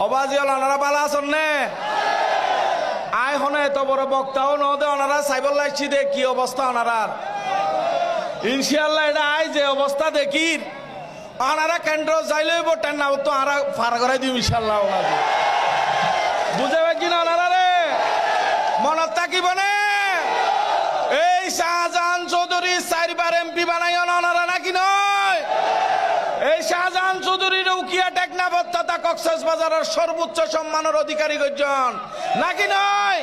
অবাজিয়াল ওনারা বালা আছেন নে আয় হনে এত বড় বক্তাও নদে ওনারা সাইবল লাগছি দে কি অবস্থা ওনারার ইনশাআল্লাহ এটা আয় যে অবস্থা দেখি ওনারা কেন্দ্র যাইলে বোটেন না তো আরা ফার করাই দিই ইনশাআল্লাহ ওনারা বুঝে কি না ওনারা রে মনত থাকিব নে এই শাহজাহান চৌধুরী 4বার এমপি বানাই ওনারা নাকি নয় এই শাহজাহান চৌধুরীর উকিয়া টেকনাফ তথা কক্সবাজারের সর্বোচ্চ সম্মানের অধিকারী একজন নাকি নয়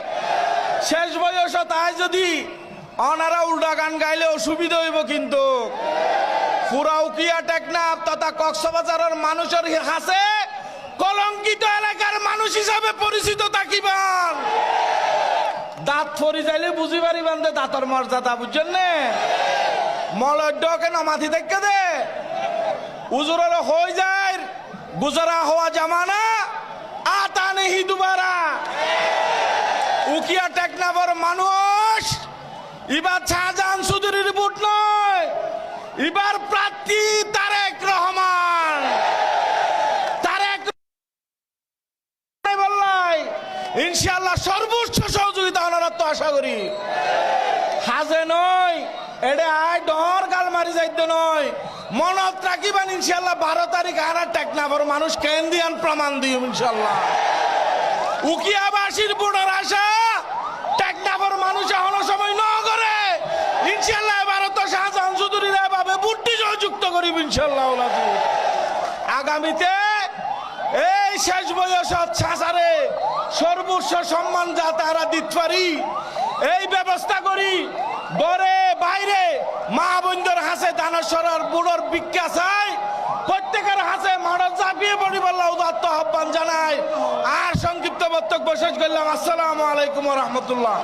শেষ বয়স তাই যদি ওনারা উল্টা গান গাইলে অসুবিধা হইব কিন্তু পুরা উকিয়া টেকনাফ তথা কক্সবাজারের মানুষের হাসে কলঙ্কিত এলাকার মানুষ হিসাবে পরিচিত থাকিবেন দাঁত ফরি যাইলে বুঝি পারিবেন যে দাঁতর মর্যাদা বুঝছেন নে মলডকে নমাথি দেখে দে উজুরের হয়ে যায় গুজরা হওয়া জামানা আতা নেহি দুবারা উকিয়া টেকনাফের মানুষ এবার শাহজাহান চৌধুরীর ভোট নয় এবার প্রার্থী তারেক রহমান তারেক বললাই ইনশাআল্লাহ সর্বোচ্চ সহযোগিতা ওনারা তো আশা করি হাজে নয় এটা আয় ডর গাল মারি যাইতে নয় মনত রাখিবেন ইনশাআল্লাহ 12 তারিখ আর টেকনাফের মানুষ কেন্দ্রিয়ান প্রমাণ দিই ইনশাআল্লাহ উকিয়াবাসীর বুড়োর আশা টেকনাফের মানুষ এখনো সময় ন করে ইনশাআল্লাহ এবার তো শাহজাহান চৌধুরীরা ভাবে বুদ্ধি যুক্ত করিব ইনশাআল্লাহ আগামীতে এই শেষ বয়স ছাসারে সর্বোচ্চ সম্মান যা তারা দিতে পারি এই ব্যবস্থা করি গড়ে বাইরে মা বন্ধুর হাসে দানেশ্বরের বুড়োর ভিক্ষা চাই প্রত্যেকের হাসে মাড় চাপিয়ে পড়ি বললাম উদাত্ত আহ্বান জানাই আর সংক্ষিপ্ত বক্তব্য শেষ করলাম। আসসালামু আলাইকুম ওয়া রাহমাতুল্লাহ।